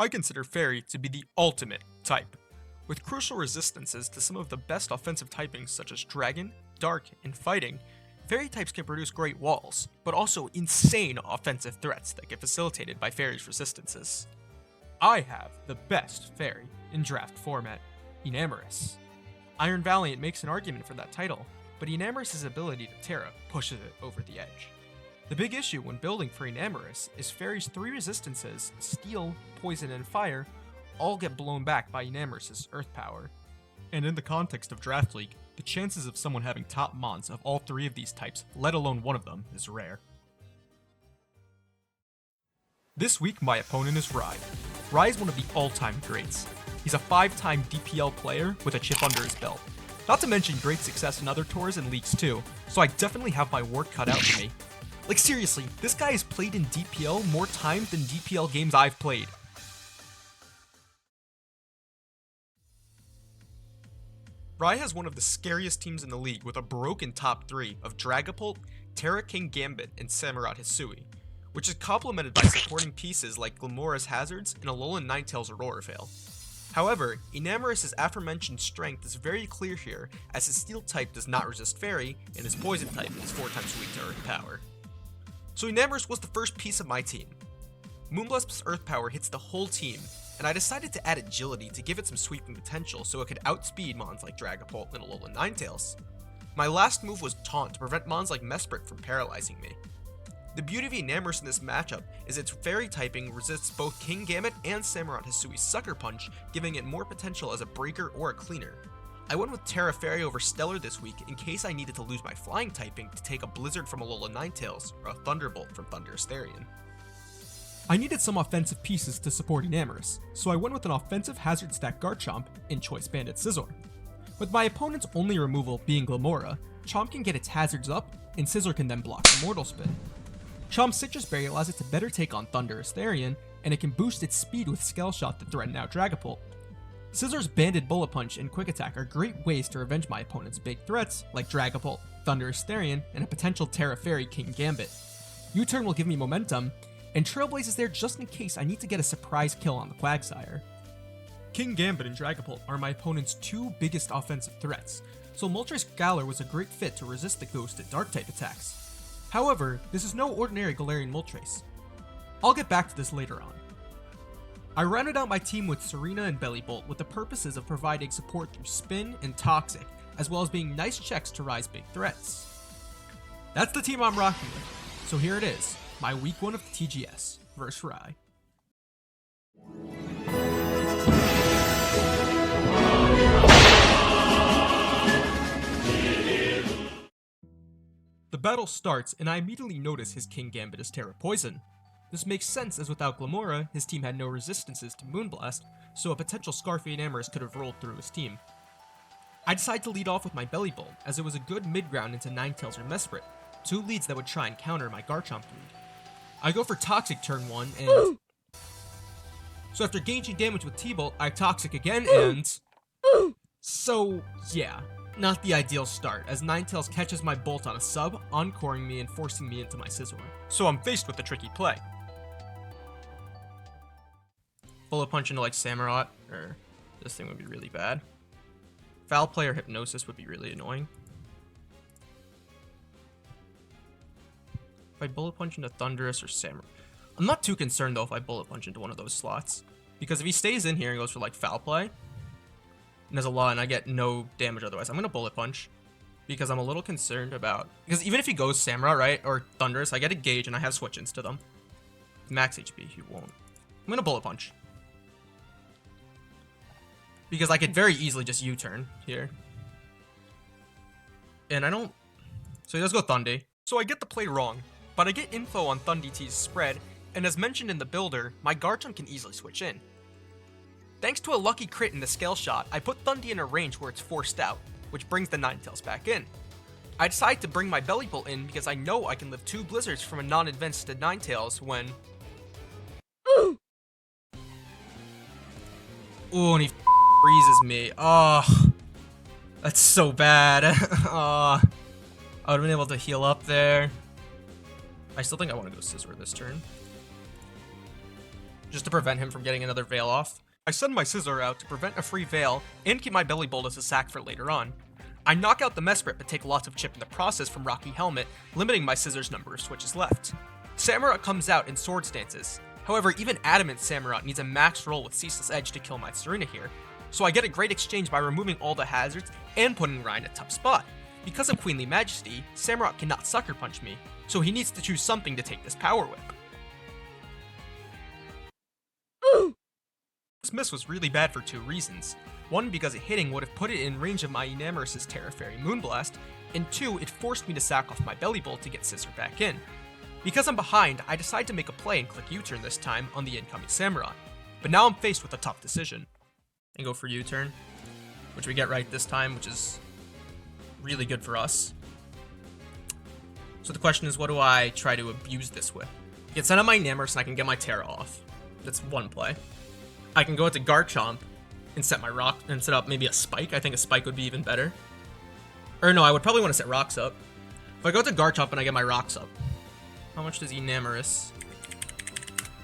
I consider Fairy to be the ultimate type. With crucial resistances to some of the best offensive typings such as Dragon, Dark, and Fighting, Fairy types can produce great walls, but also insane offensive threats that get facilitated by Fairy's resistances. I have the best Fairy in draft format, ENAMORUS. Iron Valiant makes an argument for that title, but ENAMORUS' ability to Tera pushes it over the edge. The big issue when building for ENAMORUS is Fairy's 3 resistances, Steel, Poison, and Fire, all get blown back by ENAMORUS' Earth power. And in the context of Draft League, the chances of someone having top mons of all 3 of these types, let alone one of them, is rare. This week my opponent is Rai. Rai is one of the all-time greats. He's a 5-time DPL player with a chip under his belt. Not to mention great success in other tours and leagues too, so I definitely have my work cut out for me. Like seriously, this guy has played in DPL more times than DPL games I've played. Rai has one of the scariest teams in the league with a broken top 3 of Dragapult, Tera King Gambit, and Samurott Hisui, which is complemented by supporting pieces like Glamora's Hazards and Alolan Ninetales Aurora Veil. However, ENAMORUS' aforementioned strength is very clear here, as his Steel type does not resist Fairy, and his Poison type is 4 times weak to Earth power. So ENAMORUS was the first piece of my team. Moonblast's Earth power hits the whole team, and I decided to add Agility to give it some sweeping potential so it could outspeed mons like Dragapult and Alolan Ninetales. My last move was Taunt to prevent mons like Mesprit from paralyzing me. The beauty of ENAMORUS in this matchup is its Fairy typing resists both King Gambit and Samurott Hisui's Sucker Punch, giving it more potential as a breaker or a cleaner. I went with Tera Fairy over Stellar this week in case I needed to lose my flying typing to take a Blizzard from Alolan Ninetales or a Thunderbolt from Thundurus Therian. I needed some offensive pieces to support ENAMORUS, so I went with an offensive hazard stack Garchomp in Choice Bandit Scizor. With my opponent's only removal being Glamora, Chomp can get its hazards up, and Scizor can then block the Mortal Spin. Chomp's Citrus Berry allows it to better take on Thundurus Therian, and it can boost its speed with Scale Shot to threaten out Dragapult. Scizor's Banded Bullet Punch and Quick Attack are great ways to revenge my opponent's big threats, like Dragapult, Thundurus Therian, and a potential Tera Fairy King Gambit. U-Turn will give me momentum, and Trailblaze is there just in case I need to get a surprise kill on the Quagsire. King Gambit and Dragapult are my opponent's 2 biggest offensive threats, so Moltres Galar was a great fit to resist the Ghosted Dark-type attacks. However, this is no ordinary Galarian Moltres. I'll get back to this later on. I rounded out my team with Serena and Bellibolt with the purposes of providing support through Spin and Toxic, as well as being nice checks to rise big threats. That's the team I'm rocking with, so here it is, my week 1 of the TGS vs Rai. The battle starts, and I immediately notice his King Gambit is Tera Poison. This makes sense as without Glamora, his team had no resistances to Moonblast, so a potential Scarfy ENAMORUS could have rolled through his team. I decide to lead off with my Bellibolt, as it was a good mid-ground into Ninetales or Mesprit, 2 leads that would try and counter my Garchomp lead. I go for Toxic turn 1, and... So after gauging damage with T-Bolt, I Toxic again, and... So, yeah. Not the ideal start, as Ninetales catches my Bolt on a sub, encoring me and forcing me into my Scizor. So I'm faced with a tricky play. Bullet Punch into like Samurott, or this thing would be really bad. Foul Play or Hypnosis would be really annoying. If I Bullet Punch into Thundurus or Samurott. I'm not too concerned though if I Bullet Punch into one of those slots, because if he stays in here and goes for like Foul Play, and there's a lot and I get no damage otherwise, I'm going to Bullet Punch, because I'm a little concerned about, because even if he goes Samurott, right, or Thundurus, I get a gauge and I have switch-ins to them. Max HP, he won't. I'm going to Bullet Punch, because I could very easily just U-turn here. And I don't... So he does go Thundy. So I get the play wrong, but I get info on ThundyT's spread, and as mentioned in the builder, my Garchomp can easily switch in. Thanks to a lucky crit in the Scale Shot, I put Thundy in a range where it's forced out, which brings the Ninetales back in. I decide to bring my Bellibolt in because I know I can live 2 Blizzards from a non-advanced Ninetales when... Ooh, and he freezes me. Oh, that's so bad. I would have been able to heal up there. I still think I want to go Scizor this turn. just to prevent him from getting another Veil off. I send my Scissor out to prevent a free Veil and keep my Belly Bolt as a sack for later on. I knock out the Mesprit but take lots of chip in the process from Rocky Helmet, limiting my Scissor's number of switches left. Samurott comes out and sword stances. However, even Adamant Samurott needs a max roll with Ceaseless Edge to kill my Serena here, so I get a great exchange by removing all the hazards and putting Ryan in a tough spot. Because of Queenly Majesty, Samurott cannot Sucker Punch me, so he needs to choose something to take this Power Whip. This miss was really bad for two reasons. One, because hitting would have put it in range of my ENAMORUS' Tera Fairy Moonblast, and two, it forced me to sack off my Belly Bolt to get Scissor back in. Because I'm behind, I decide to make a play and click U-turn this time on the incoming Samurott. But now I'm faced with a tough decision. And go for U-turn, which we get right this time, which is really good for us. So the question is, what do I try to abuse this with? I can send out my ENAMORUS and I can get my Tera off. That's one play. I can go into Garchomp and set my rock and set up maybe a Spike. I think a Spike would be even better. Or no, I would probably want to set rocks up. If I go to Garchomp and I get my rocks up, how much does ENAMORUS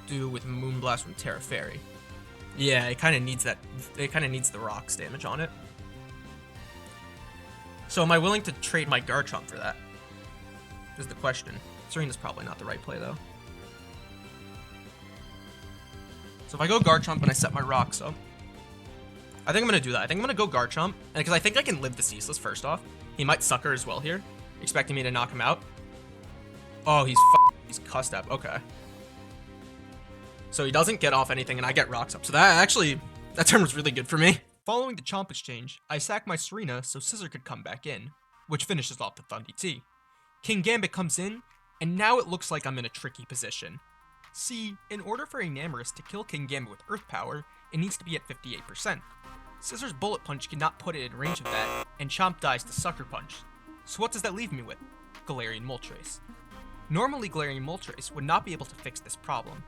do with Moonblast from Tera Fairy? Yeah, it kind of needs that. It kind of needs the rocks damage on it. So am I willing to trade my Garchomp for that? Is the question. Serena's probably not the right play though. So if I go Garchomp and I set my rocks up, I think I'm going to do that. I think I'm going to go Garchomp, because I think I can live the Ceaseless first off. He might Sucker as well here, expecting me to knock him out. Oh, he's cussed up. Okay. So he doesn't get off anything, and I get rocks up. So that turn was really good for me. Following the Chomp exchange, I sack my Serena so Scissor could come back in, which finishes off the Thundy T. King Gambit comes in, and now it looks like I'm in a tricky position. See, in order for ENAMORUS to kill King Gambit with Earth Power, it needs to be at 58%. Scissor's Bullet Punch cannot put it in range of that, and Chomp dies to Sucker Punch. So what does that leave me with? Galarian Moltres. Normally Galarian Moltres would not be able to fix this problem.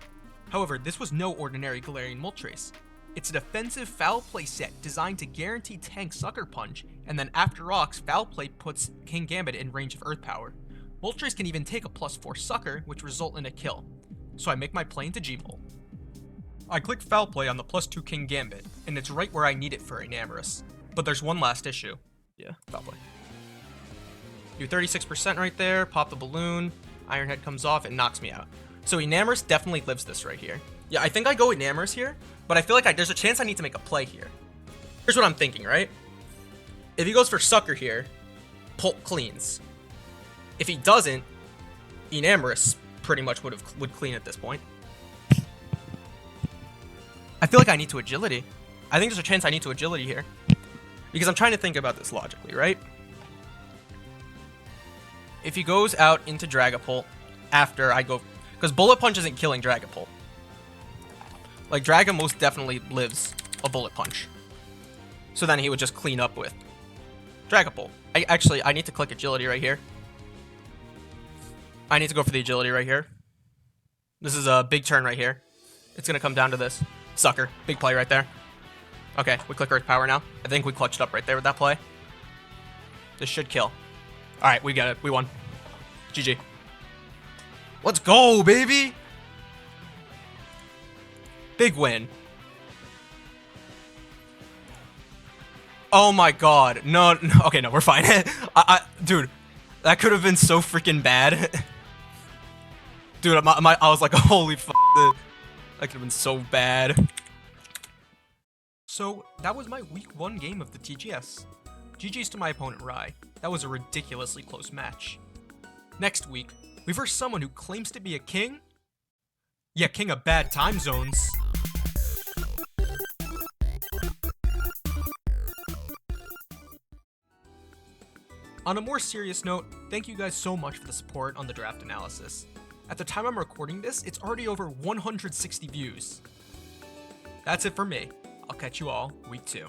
However, this was no ordinary Galarian Moltres. It's a defensive Foul Play set designed to guarantee tank Sucker Punch, and then after rocks, Foul Play puts King Gambit in range of Earth Power. Moltres can even take a +4 Sucker, which result in a kill. So I make my play into G-Volt. I click Foul Play on the +2 King Gambit, and it's right where I need it for ENAMORUS. But there's one last issue. Yeah, Foul Play. Do 36% right there, pop the balloon, Iron Head comes off, it knocks me out. So ENAMORUS definitely lives this right here. Yeah, I think I go ENAMORUS here, but I feel like there's a chance I need to make a play here. Here's what I'm thinking, right? If he goes for Sucker here, Pulp cleans. If he doesn't, ENAMORUS pretty much would clean at this point. I feel like I need to Agility. I think there's a chance I need to Agility here. Because I'm trying to think about this logically, right? If he goes out into Dragapult after I go... Because Bullet Punch isn't killing Dragapult. Like, Draga most definitely lives a Bullet Punch. So then he would just clean up with Dragapult. I need to click Agility right here. I need to go for the Agility right here. This is a big turn right here. It's going to come down to this. Sucker. Big play right there. Okay, we click Earth Power now. I think we clutched up right there with that play. This should kill. Alright, we got it. We won. GG. Let's go, baby! Big win. Oh my god. No. Okay, no, we're fine. Dude, that could have been so freaking bad. Dude, I was like, holy fuck. That could have been so bad. So, that was my week 1 game of the TGS. GG's to my opponent, Rai. That was a ridiculously close match. Next week, we verse someone who claims to be a king? Yeah, king of bad time zones. On a more serious note, thank you guys so much for the support on the draft analysis. At the time I'm recording this, it's already over 160 views. That's it for me. I'll catch you all week 2.